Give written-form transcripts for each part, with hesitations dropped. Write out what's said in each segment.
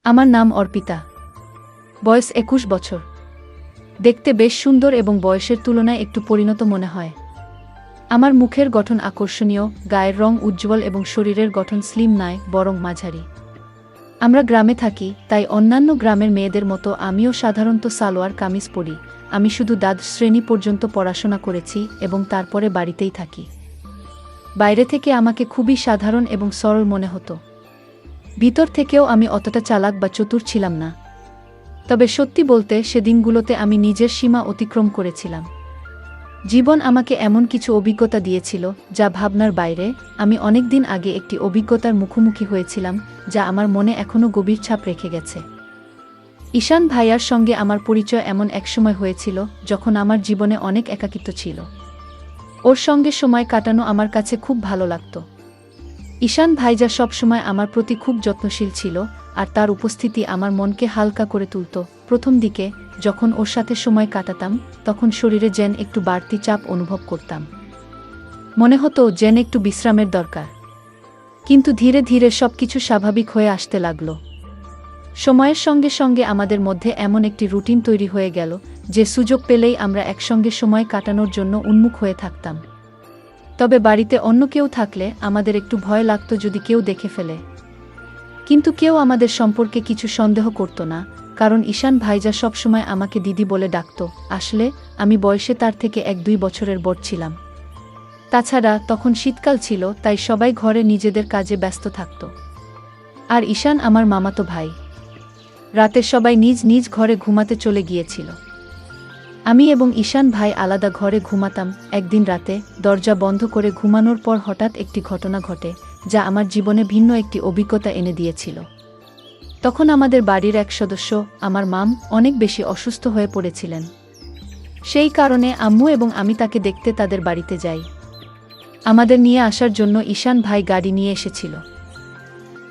আমার নাম অর্পিতা। বয়স ২১ বছর। দেখতে বেশ সুন্দর এবং বয়সের তুলনায় একটু পরিণত মনে হয়। আমার মুখের গঠন আকর্ষণীয়, গায়ের রং উজ্জ্বল এবং শরীরের গঠন স্লিম নয়, বরং মাঝারি। আমরা গ্রামে থাকি, তাই অন্যান্য গ্রামের মেয়েদের মতো আমিও সাধারণত সালোয়ার কামিজ পরি। আমি শুধু দ্বাদশ শ্রেণী পর্যন্ত পড়াশোনা করেছি এবং তারপরে বাড়িতেই থাকি। বাইরে থেকে আমাকে খুবই সাধারণ এবং সরল মনে হতো। ভিতর থেকেও আমি অতটা চালাক বা চতুর ছিলাম না। তবে সত্যি বলতে সেদিনগুলোতে আমি নিজের সীমা অতিক্রম করেছিলাম। জীবন আমাকে এমন কিছু অভিজ্ঞতা দিয়েছিল যা ভাবনার বাইরে। আমি অনেক দিন আগে একটি অভিজ্ঞতার মুখোমুখি হয়েছিলাম যা আমার মনে এখনও গভীর ছাপ রেখে গেছে। ঈশান ভাইয়ার সঙ্গে আমার পরিচয় এমন এক সময় হয়েছিল যখন আমার জীবনে অনেক একাকিত্ব ছিল। ওর সঙ্গে সময় কাটানো আমার কাছে খুব ভালো লাগতো। ঈশান ভাইজা সবসময় আমার প্রতি খুব যত্নশীল ছিল, আর তার উপস্থিতি আমার মনকে হালকা করে তুলত। প্রথম দিকে যখন ওর সাথে সময় কাটাতাম তখন শরীরে যেন একটু বাড়তি চাপ অনুভব করতাম। মনে হতো যেন একটু বিশ্রামের দরকার। কিন্তু ধীরে ধীরে সবকিছু স্বাভাবিক হয়ে আসতে লাগল। সময়ের সঙ্গে সঙ্গে আমাদের মধ্যে এমন একটি রুটিন তৈরি হয়ে গেল যে সুযোগ পেলেই আমরা একসঙ্গে সময় কাটানোর জন্য উন্মুখ হয়ে থাকতাম। তবে বাড়িতে অন্য কেউ থাকলে আমাদের একটু ভয় লাগত যদি কেউ দেখে ফেলে। কিন্তু কেউ আমাদের সম্পর্কে কিছু সন্দেহ করত না, কারণ ঈশান ভাইজা সবসময় আমাকে দিদি বলে ডাকত। আসলে আমি বয়সে তার থেকে ১-২ বছরের বড় ছিলাম। তাছাড়া তখন শীতকাল ছিল, তাই সবাই ঘরে নিজেদের কাজে ব্যস্ত থাকত। আর ঈশান আমার মামাতো ভাই। রাতে সবাই নিজ নিজ ঘরে ঘুমাতে চলে গিয়েছিল। আমি এবং ঈশান ভাই আলাদা ঘরে ঘুমাতাম। একদিন রাতে দরজা বন্ধ করে ঘুমানোর পর হঠাৎ একটি ঘটনা ঘটে যা আমার জীবনে ভিন্ন একটি অভিজ্ঞতা এনে দিয়েছিল। তখন আমাদের বাড়ির এক সদস্য, আমার মাম, অনেক বেশি অসুস্থ হয়ে পড়েছিলেন। সেই কারণে আম্মু এবং আমি তাকে দেখতে তাদের বাড়িতে যাই। আমাদের নিয়ে আসার জন্য ঈশান ভাই গাড়ি নিয়ে এসেছিল।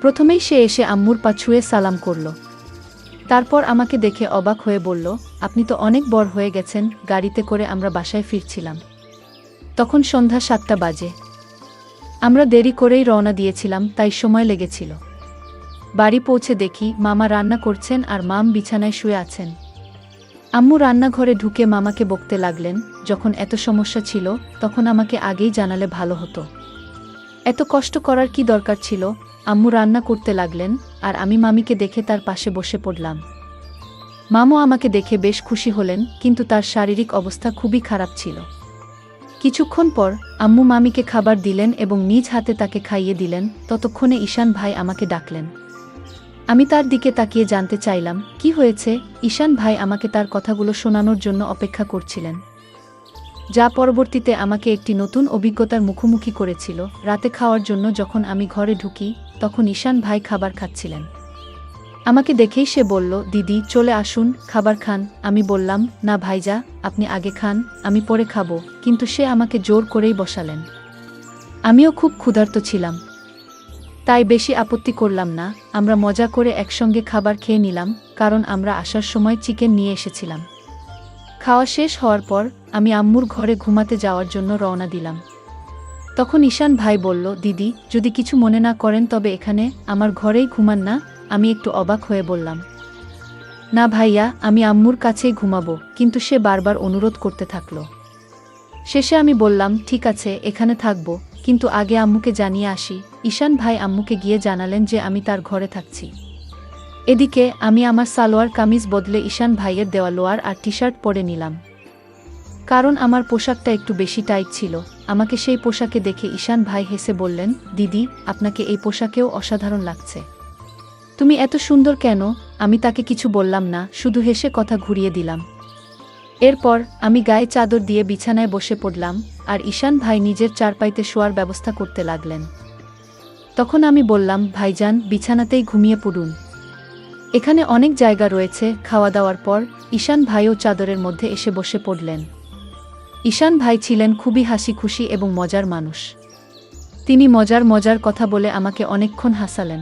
প্রথমেই সে এসে আম্মুর পা ছুঁয়ে সালাম করল। তারপর আমাকে দেখে অবাক হয়ে বলল, আপনি তো অনেক বড় হয়ে গেছেন। গাড়িতে করে আমরা বাসায় ফিরছিলাম। তখন সন্ধ্যা ৭টা বাজে। আমরা দেরি করেই রওনা দিয়েছিলাম, তাই সময় লেগেছিল। বাড়ি পৌঁছে দেখি মামা রান্না করছেন আর মাম বিছানায় শুয়ে আছেন। আম্মু রান্নাঘরে ঢুকে মামাকে বকতে লাগলেন, যখন এত সমস্যা ছিল তখন আমাকে আগেই জানালে ভালো হতো। এত কষ্ট করার কি দরকার ছিল? আম্মু রান্না করতে লাগলেন আর আমি মামিকে দেখে তার পাশে বসে পড়লাম। মামু আমাকে দেখে বেশ খুশি হলেন, কিন্তু তার শারীরিক অবস্থা খুবই খারাপ ছিল। কিছুক্ষণ পর আম্মু মামিকে খাবার দিলেন এবং নিজ হাতে তাকে খাইয়ে দিলেন। ততক্ষণে ঈশান ভাই আমাকে ডাকলেন। আমি তার দিকে তাকিয়ে জানতে চাইলাম কি হয়েছে। ঈশান ভাই আমাকে তার কথাগুলো শোনানোর জন্য অপেক্ষা করছিলেন, যা পরবর্তীতে আমাকে একটি নতুন অভিজ্ঞতার মুখোমুখি করেছিল। রাতে খাওয়ার জন্য যখন আমি ঘরে ঢুকি তখন ঈশান ভাই খাবার খাচ্ছিলেন। আমাকে দেখেই সে বলল, দিদি চলে আসুন, খাবার খান। আমি বললাম, না ভাইজা, আপনি আগে খান, আমি পরে খাবো। কিন্তু সে আমাকে জোর করেই বসালেন। আমিও খুব ক্ষুধার্ত ছিলাম, তাই বেশি আপত্তি করলাম না। আমরা মজা করে একসঙ্গে খাবার খেয়ে নিলাম, কারণ আমরা আসার সময় চিকেন নিয়ে এসেছিলাম। খাওয়া শেষ হওয়ার পর আমি আম্মুর ঘরে ঘুমাতে যাওয়ার জন্য রওনা দিলাম। তখন ঈশান ভাই বলল, দিদি যদি কিছু মনে না করেন তবে এখানে আমার ঘরেই ঘুমান না। আমি একটু অবাক হয়ে বললাম, না ভাইয়া, আমি আম্মুর কাছেই ঘুমাবো। কিন্তু সে বারবার অনুরোধ করতে থাকল। শেষে আমি বললাম, ঠিক আছে, এখানে থাকবো, কিন্তু আগে আম্মুকে জানিয়ে আসি। ঈশান ভাই আম্মুকে গিয়ে জানালেন যে আমি তার ঘরে থাকছি। এদিকে আমি আমার সালোয়ার কামিজ বদলে ঈশান ভাইয়ের দেওয়া লোয়ার আর টি শার্ট পরে নিলাম, কারণ আমার পোশাকটা একটু বেশি টাইট ছিল। আমাকে সেই পোশাকে দেখে ঈশান ভাই হেসে বললেন, দিদি আপনাকে এই পোশাকেও অসাধারণ লাগছে। তুমি এত সুন্দর কেন? আমি তাকে কিছু বললাম না, শুধু হেসে কথা ঘুরিয়ে দিলাম। এরপর আমি গায়ে চাদর দিয়ে বিছানায় বসে পড়লাম আর ঈশান ভাই নিজের চারপাইতে শোয়ার ব্যবস্থা করতে লাগলেন। তখন আমি বললাম, ভাইজান বিছানাতেই ঘুমিয়ে পড়ুন, এখানে অনেক জায়গা রয়েছে। খাওয়া দাওয়ার পর ঈশান ভাইও চাদরের মধ্যে এসে বসে পড়লেন। ঈশান ভাই ছিলেন খুবই হাসি খুশি এবং মজার মানুষ। তিনি মজার মজার কথা বলে আমাকে অনেকক্ষণ হাসালেন।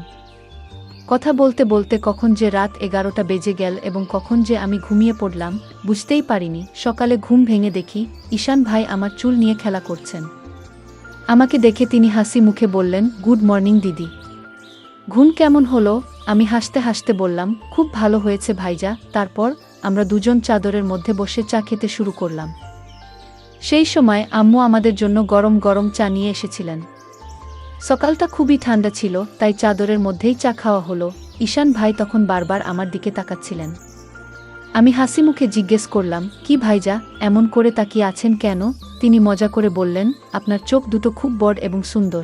কথা বলতে বলতে কখন যে রাত 11টা বেজে গেল এবং কখন যে আমি ঘুমিয়ে পড়লাম বুঝতেই পারিনি। সকালে ঘুম ভেঙে দেখি ঈশান ভাই আমার চুল নিয়ে খেলা করছেন। আমাকে দেখে তিনি হাসি মুখে বললেন, গুড মর্নিং দিদি, ঘুম কেমন হলো? আমি হাসতে হাসতে বললাম, খুব ভালো হয়েছে ভাইজা। তারপর আমরা দুজন চাদরের মধ্যে বসে চা খেতে শুরু করলাম। সেই সময় আম্মু আমাদের জন্য গরম গরম চা নিয়ে এসেছিলেন। সকালটা খুবই ঠান্ডা ছিল, তাই চাদরের মধ্যেই চা খাওয়া হলো। ঈশান ভাই তখন বারবার আমার দিকে তাকাচ্ছিলেন। আমি হাসি মুখে জিজ্ঞেস করলাম, কি ভাইজা, এমন করে তাকিয়ে আছেন কেন? তিনি মজা করে বললেন, আপনার চোখ দুটো খুব বড় এবং সুন্দর।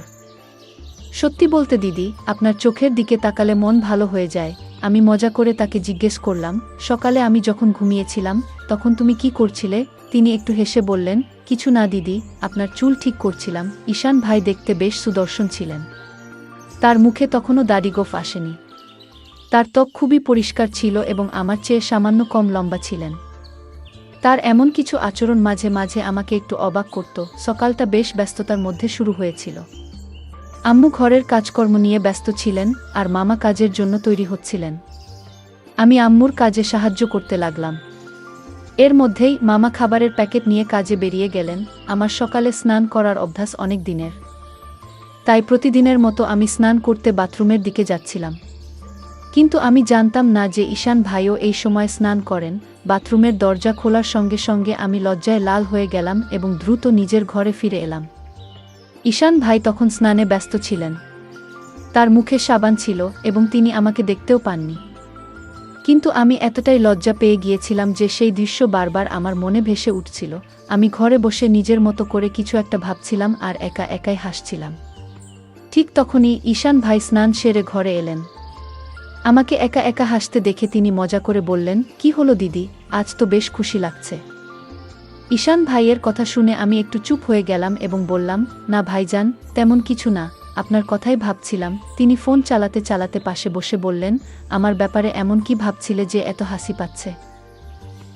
সত্যি বলতে দিদি, আপনার চোখের দিকে তাকালে মন ভালো হয়ে যায়। আমি মজা করে তাকে জিজ্ঞেস করলাম, সকালে আমি যখন ঘুমিয়েছিলাম তখন তুমি কি করছিলে? তিনি একটু হেসে বললেন, কিছু না দিদি, আপনার চুল ঠিক করছিলাম। ঈশান ভাই দেখতে বেশ সুদর্শন ছিলেন। তার মুখে তখনও দাড়ি-গোঁফ আসেনি। তার ত্বক খুবই পরিষ্কার ছিল এবং আমার চেয়ে সামান্য কম লম্বা ছিলেন। তার এমন কিছু আচরণ মাঝে মাঝে আমাকে একটু অবাক করত। সকালটা বেশ ব্যস্ততার মধ্যে শুরু হয়েছিল। আম্মু ঘরের কাজকর্ম নিয়ে ব্যস্ত ছিলেন আর মামা কাজের জন্য তৈরি হচ্ছিলেন। আমি আম্মুর কাজে সাহায্য করতে লাগলাম। এর মধ্যেই মামা খাবারের প্যাকেট নিয়ে কাজে বেরিয়ে গেলেন। আমার সকালে স্নান করার অভ্যাস অনেক দিনের, তাই প্রতিদিনের মতো আমি স্নান করতে বাথরুমের দিকে যাচ্ছিলাম। কিন্তু আমি জানতাম না যে ঈশান ভাইও এই সময় স্নান করেন। বাথরুমের দরজা খোলার সঙ্গে সঙ্গে আমি লজ্জায় লাল হয়ে গেলাম এবং দ্রুত নিজের ঘরে ফিরে এলাম। ঈশান ভাই তখন স্নানে ব্যস্ত ছিলেন। তার মুখে সাবান ছিল এবং তিনি আমাকে দেখতেও পাননি। কিন্তু আমি এতটাই লজ্জা পেয়ে গিয়েছিলাম যে সেই দৃশ্য বারবার আমার মনে ভেসে উঠছিল। আমি ঘরে বসে নিজের মতো করে কিছু একটা ভাবছিলাম আর একা একাই হাসছিলাম। ঠিক তখনই ঈশান ভাই স্নান সেরে ঘরে এলেন। আমাকে একা একা হাসতে দেখে তিনি মজা করে বললেন, কি হলো দিদি, আজ তো বেশ খুশি লাগছে। ঈশান ভাইয়ের কথা শুনে আমি একটু চুপ হয়ে গেলাম এবং বললাম, না ভাইজান, তেমন কিছু না, আপনার কথাই ভাবছিলাম। তিনি ফোন চালাতে চালাতে পাশে বসে বললেন, আমার ব্যাপারে এমন কি ভাবছিলে যে এত হাসি পাচ্ছে?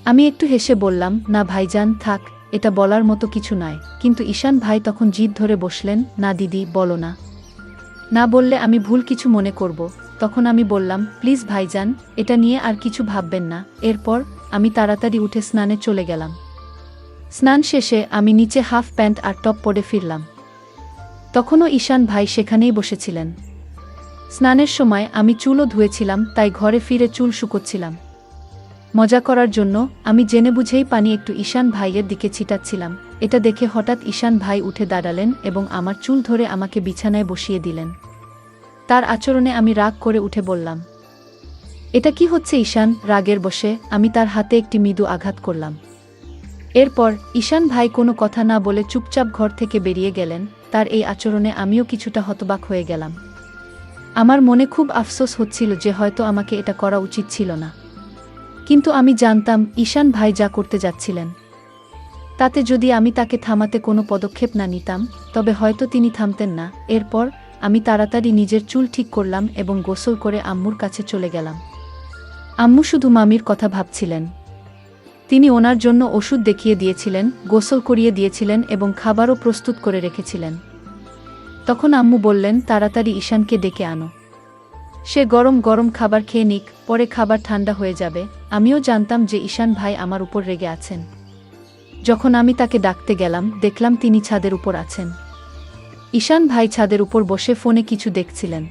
আমি একটু হেসে বললাম, না ভাইজান, থাক, এটা বলার মতো কিছু নয়। কিন্তু ঈশান ভাই তখন জিদ ধরে বসলেন, না দিদি, বলো না। না বললে আমি ভুল কিছু মনে করব। তখন আমি বললাম, প্লিজ ভাইজান, এটা নিয়ে আর কিছু ভাববেন না। এরপর আমি তাড়াতাড়ি উঠে স্নানে চলে গেলাম। স্নান শেষে আমি নিচে হাফ প্যান্ট আর টপ পরে ফিরলাম। তখনও ঈশান ভাই সেখানেই বসেছিলেন। স্নানের সময় আমি চুলও ধুয়েছিলাম, তাই ঘরে ফিরে চুল শুকোচ্ছিলাম। মজা করার জন্য আমি জেনে বুঝেই পানি একটু ঈশান ভাইয়ের দিকে ছিটাচ্ছিলাম। এটা দেখে হঠাৎ ঈশান ভাই উঠে দাঁড়ালেন এবং আমার চুল ধরে আমাকে বিছানায় বসিয়ে দিলেন। তার আচরণে আমি রাগ করে উঠে বললাম, এটা কি হচ্ছে ঈশান? রাগের বশে আমি তার হাতে একটি মৃদু আঘাত করলাম। এরপর ঈশান ভাই কোনো কথা না বলে চুপচাপ ঘর থেকে বেরিয়ে গেলেন। তার এই আচরণে আমিও কিছুটা হতবাক হয়ে গেলাম। আমার মনে খুব আফসোস হচ্ছিল যে হয়তো আমাকে এটা করা উচিত ছিল না। কিন্তু আমি জানতাম ঈশান ভাই যা করতে যাচ্ছিলেন, তাতে যদি আমি তাকে থামাতে কোনো পদক্ষেপ না নিতাম তবে হয়তো তিনি থামতেন না। এরপর আমি তাড়াতাড়ি নিজের চুল ঠিক করলাম এবং গোসল করে আম্মুর কাছে চলে গেলাম। আম্মু শুধু মামির কথা ভাবছিলেন। তিনি ওনার জন্য ওষুধ দেখিয়ে দিয়েছিলেন, গোসল করিয়ে দিয়েছিলেন এবং খাবারও প্রস্তুত করে রেখেছিলেন। তখন আম্মু বললেন, তাড়াতাড়ি ঈশানকে ডেকে আনো, সে গরম গরম খাবার খেয়ে নিক, পরে খাবার ঠান্ডা হয়ে যাবে। আমিও জানতাম যে ঈশান ভাই আমার উপর রেগে আছেন। যখন আমি তাকে ডাকতে গেলাম দেখলাম তিনি ছাদের উপর আছেন। ঈশান ভাই ছাদের উপর বসে ফোনে কিছু দেখছিলেন।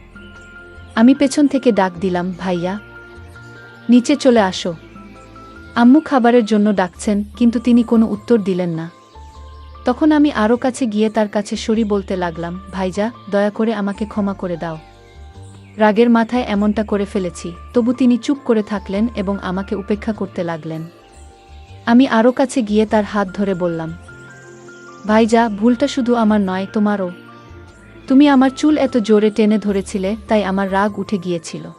আমি পেছন থেকে ডাক দিলাম, ভাইয়া, নিচে চলে আসো। আম্মু খাবারের জন্য ডাকছেন, কিন্তু তিনি কোনো উত্তর দিলেন না। তখন আমি আরও কাছে গিয়ে তার কাছে সরি বলতে লাগলাম, ভাইজা, দয়া করে আমাকে ক্ষমা করে দাও। রাগের মাথায় এমনটা করে ফেলেছি। তবু তিনি চুপ করে থাকলেন এবং আমাকে উপেক্ষা করতে লাগলেন। আমি আরও কাছে গিয়ে তার হাত ধরে বললাম, ভাইজা, ভুলটা শুধু আমার নয়, তোমারও। তুমি আমার চুল এত জোরে টেনে ধরেছিলে, তাই আমার রাগ উঠে গিয়েছিল।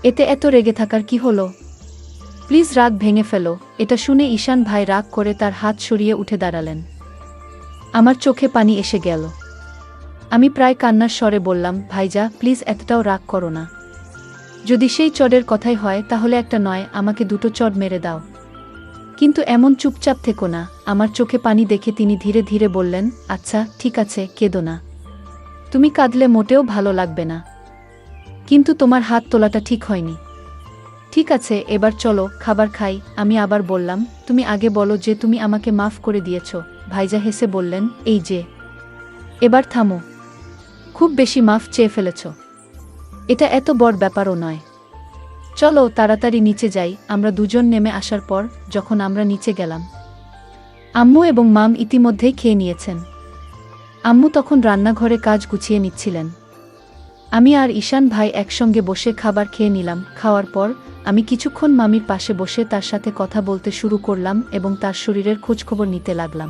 এতে এত রেগে থাকার কি হলো? প্লিজ রাগ ভেঙে ফেলো। এটা শুনে ঈশান ভাই রাগ করে তার হাত সরিয়ে উঠে দাঁড়ালেন। আমার চোখে পানি এসে গেল। আমি প্রায় কান্নার স্বরে বললাম, ভাইজা, প্লিজ এতটাও রাগ করো না। যদি সেই চড়ের কথাই হয় তাহলে একটা নয়, আমাকে দুটো চড় মেরে দাও। কিন্তু এমন চুপচাপ থেকো না। আমার চোখে পানি দেখে তিনি ধীরে ধীরে বললেন, আচ্ছা ঠিক আছে, কেঁদো না। তুমি কাঁদলে মোটেও ভালো লাগবে না। কিন্তু তোমার হাত তোলাটা ঠিক হয়নি। ঠিক আছে, এবার চলো খাবার খাই। আমি আবার বললাম, তুমি আগে বলো যে তুমি আমাকে মাফ করে দিয়েছ। ভাইজা হেসে বললেন, এই যে, এবার থামো। খুব বেশি মাফ চেয়ে ফেলেছ। এটা এত বড় ব্যাপারও নয়। চলো তাড়াতাড়ি নিচে যাই। আমরা দুজন নেমে আসার পর যখন আমরা নিচে গেলাম, আম্মু এবং মাম ইতিমধ্যেই খেয়ে নিয়েছেন। আম্মু তখন রান্নাঘরে কাজ গুছিয়ে নিচ্ছিলেন। আমি আর ঈশান ভাই একসঙ্গে বসে খাবার খেয়ে নিলাম। খাওয়ার পর আমি কিছুক্ষণ মামির পাশে বসে তার সাথে কথা বলতে শুরু করলাম এবং তার শরীরের খোঁজখবর নিতে লাগলাম।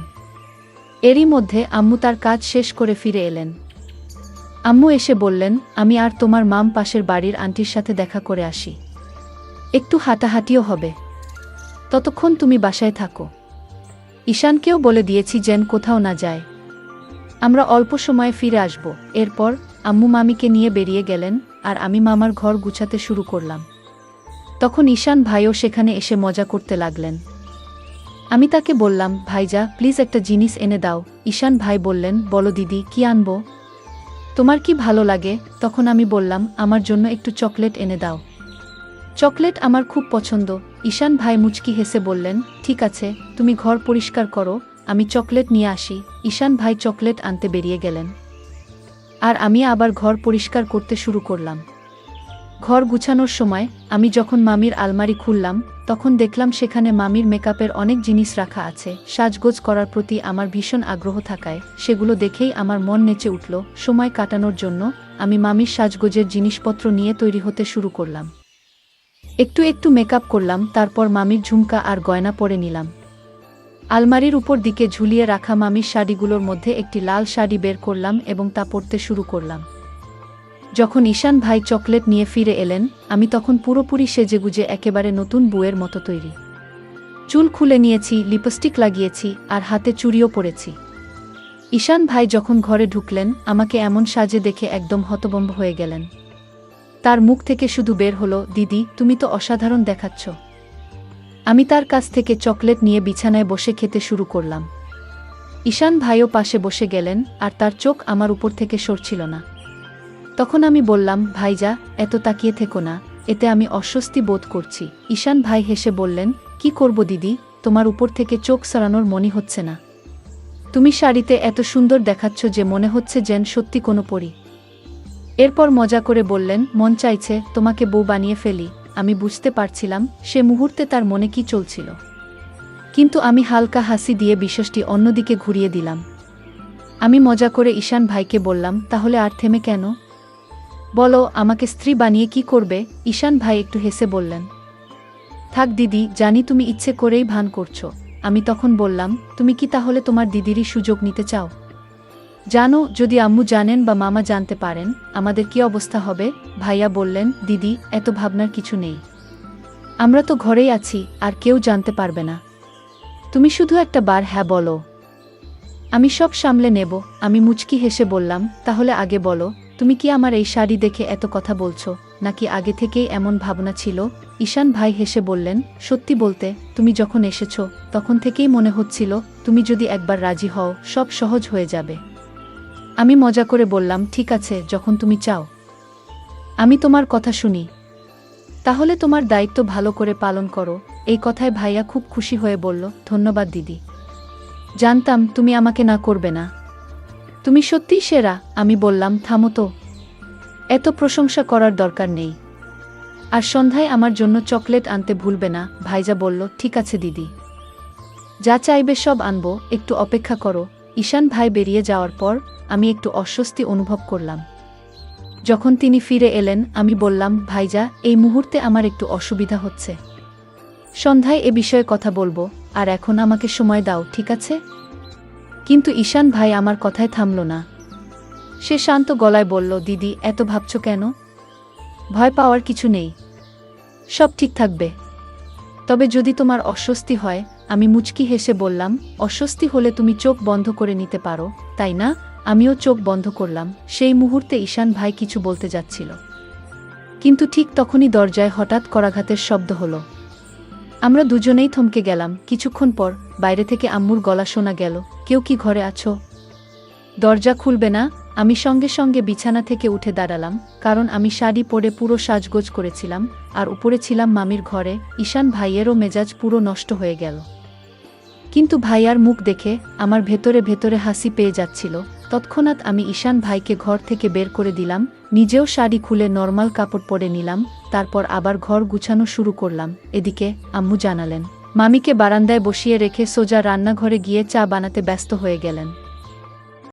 এরই মধ্যে আম্মু তার কাজ শেষ করে ফিরে এলেন। আম্মু এসে বললেন, আমি আর তোমার মাম পাশের বাড়ির আন্টির সাথে দেখা করে আসি, একটু হাঁটাহাঁটিও হবে, ততক্ষণ তুমি বাসায় থাকো। ঈশানকেও বলে দিয়েছি যেন কোথাও না যায়, আমরা অল্প সময়ে ফিরে আসব। এরপর আম্মু মামিকে নিয়ে বেরিয়ে গেলেন আর আমি মামার ঘর গুছাতে শুরু করলাম। তখন ঈশান ভাইও সেখানে এসে মজা করতে লাগলেন। আমি তাকে বললাম, ভাইজা প্লিজ একটা জিনিস এনে দাও। ঈশান ভাই বললেন, বলো দিদি, কি আনবো? তোমার কি ভালো লাগে? তখন আমি বললাম, আমার জন্য একটু চকলেট এনে দাও, চকলেট আমার খুব পছন্দ। ঈশান ভাই মুচকি হেসে বললেন, ঠিক আছে, তুমি ঘর পরিষ্কার করো, আমি চকলেট নিয়ে আসি। ঈশান ভাই চকলেট আনতে বেরিয়ে গেলেন আর আমি আবার ঘর পরিষ্কার করতে শুরু করলাম। ঘর গুছানোর সময় আমি যখন মামির আলমারি খুললাম, তখন দেখলাম সেখানে মামির মেকআপের অনেক জিনিস রাখা আছে। সাজগোজ করার প্রতি আমার ভীষণ আগ্রহ থাকায় সেগুলো দেখেই আমার মন নেচে উঠল। সময় কাটানোর জন্য আমি মামির সাজগোজের জিনিসপত্র নিয়ে তৈরি হতে শুরু করলাম। একটু একটু মেকআপ করলাম, তারপর মামির ঝুমকা আর গয়না পরে নিলাম। আলমারির উপর দিকে ঝুলিয়ে রাখা মামির শাড়িগুলোর মধ্যে একটি লাল শাড়ি বের করলাম এবং তা পরতে শুরু করলাম। যখন ঈশান ভাই চকলেট নিয়ে ফিরে এলেন, আমি তখন পুরোপুরি সেজেগুজে একেবারে নতুন বউয়ের মতো তৈরি। চুল খুলে নিয়েছি, লিপস্টিক লাগিয়েছি আর হাতে চুড়িও পরেছি। ঈশান ভাই যখন ঘরে ঢুকলেন, আমাকে এমন সাজে দেখে একদম হতভম্ব হয়ে গেলেন। তার মুখ থেকে শুধু বের হলো, দিদি তুমি তো অসাধারণ দেখাচ্ছ। আমি তার কাছ থেকে চকলেট নিয়ে বিছানায় বসে খেতে শুরু করলাম। ঈশান ভাইও পাশে বসে গেলেন আর তার চোখ আমার উপর থেকে সরছিল না। তখন আমি বললাম, ভাইজা এত তাকিয়ে থেকো না, এতে আমি অস্বস্তি বোধ করছি। ঈশান ভাই হেসে বললেন, কি করব দিদি, তোমার উপর থেকে চোখ সরানোর মনে হচ্ছে না। তুমি শাড়িতে এত সুন্দর দেখাচ্ছ যে মনে হচ্ছে যেন সত্যি কোনো পরী। এরপর মজা করে বললেন, মন চাইছে তোমাকে বউ বানিয়ে ফেলি। আমি বুঝতে পারছিলাম সে মুহূর্তে তার মনে কি চলছিল, কিন্তু আমি হালকা হাসি দিয়ে বিষয়টি অন্যদিকে ঘুরিয়ে দিলাম। আমি মজা করে ঈশান ভাইকে বললাম, তাহলে আর থেমে কেন? বলো, আমাকে স্ত্রী বানিয়ে কি করবে? ঈশান ভাই একটু হেসে বললেন, থাক দিদি, জানি তুমি ইচ্ছে করেই ভান করছো। আমি তখন বললাম, তুমি কি তাহলে তোমার দিদিরই সুযোগ নিতে চাও? জানো, যদি আম্মু জানেন বা মামা জানতে পারেন আমাদের কি অবস্থা হবে? ভাইয়া বললেন, দিদি এত ভাবনার কিছু নেই, আমরা তো ঘরেই আছি, আর কেউ জানতে পারবে না। তুমি শুধু একটা বার হ্যাঁ বলো, আমি সব সামলে নেব। আমি মুচকি হেসে বললাম, তাহলে আগে বলো, তুমি কি আমার এই শাড়ি দেখে এত কথা বলছো, নাকি আগে থেকেই এমন ভাবনা ছিল? ঈশান ভাই হেসে বললেন, সত্যি বলতে তুমি যখন এসেছো তখন থেকেই মনে হচ্ছিল তুমি যদি একবার রাজি হও সব সহজ হয়ে যাবে। আমি মজা করে বললাম, ঠিক আছে, যখন তুমি চাও আমি তোমার কথা শুনি। তাহলে তোমার দায়িত্ব ভালো করে পালন করো। এই কথায় ভাইয়া খুব খুশি হয়ে বলল, ধন্যবাদ দিদি, জানতাম তুমি আমাকে না করবে না, তুমি সত্যিই সেরা। আমি বললাম, থামো তো, এত প্রশংসা করার দরকার নেই, আর সন্ধ্যায় আমার জন্য চকলেট আনতে ভুলবে না। ভাইজা বলল, ঠিক আছে দিদি, যা চাইবে সব আনবো, একটু অপেক্ষা করো। ঈশান ভাই বেরিয়ে যাওয়ার পর আমি একটু অস্বস্তি অনুভব করলাম। যখন তিনি ফিরে এলেন, আমি বললাম, ভাইজা এই মুহূর্তে আমার একটু অসুবিধা হচ্ছে, সন্ধ্যায় এ বিষয়ে কথা বলবো, আর এখন আমাকে সময় দাও, ঠিক আছে? কিন্তু ঈশান ভাই আমার কথায় থামল না। সে শান্ত গলায় বলল, দিদি এত ভাবছো কেন? ভয় পাওয়ার কিছু নেই, সব ঠিক থাকবে। তবে যদি তোমার অস্বস্তি হয়। আমি মুচকি হেসে বললাম, অস্বস্তি হলে তুমি চোখ বন্ধ করে নিতে পারো, তাই না? আমিও চোখ বন্ধ করলাম। সেই মুহূর্তে ঈশান ভাই কিছু বলতে যাচ্ছিল, কিন্তু ঠিক তখনই দরজায় হঠাৎ করাঘাতের শব্দ হলো। আমরা দুজনেই থমকে গেলাম। কিছুক্ষণ পর বাইরে থেকে আম্মুর গলা শোনা গেল, কেউ কি ঘরে আছো? দরজা খুলবে না? আমি সঙ্গে সঙ্গে বিছানা থেকে উঠে দাঁড়ালাম, কারণ আমি শাড়ি পরে পুরো সাজগোজ করেছিলাম আর উপরে ছিলাম মামির ঘরে। ঈশান ভাইয়েরও মেজাজ পুরো নষ্ট হয়ে গেল, কিন্তু ভাইয়ার মুখ দেখে আমার ভেতরে ভেতরে হাসি পেয়ে যাচ্ছিল। তৎক্ষণাৎ আমি ঈশান ভাইকে ঘর থেকে বের করে দিলাম, নিজেও শাড়ি খুলে নর্মাল কাপড় পরে নিলাম, তারপর আবার ঘর গুছানো শুরু করলাম। এদিকে আম্মু জানালেন, মামিকে বারান্দায় বসিয়ে রেখে সোজা রান্নাঘরে গিয়ে চা বানাতে ব্যস্ত হয়ে গেলেন।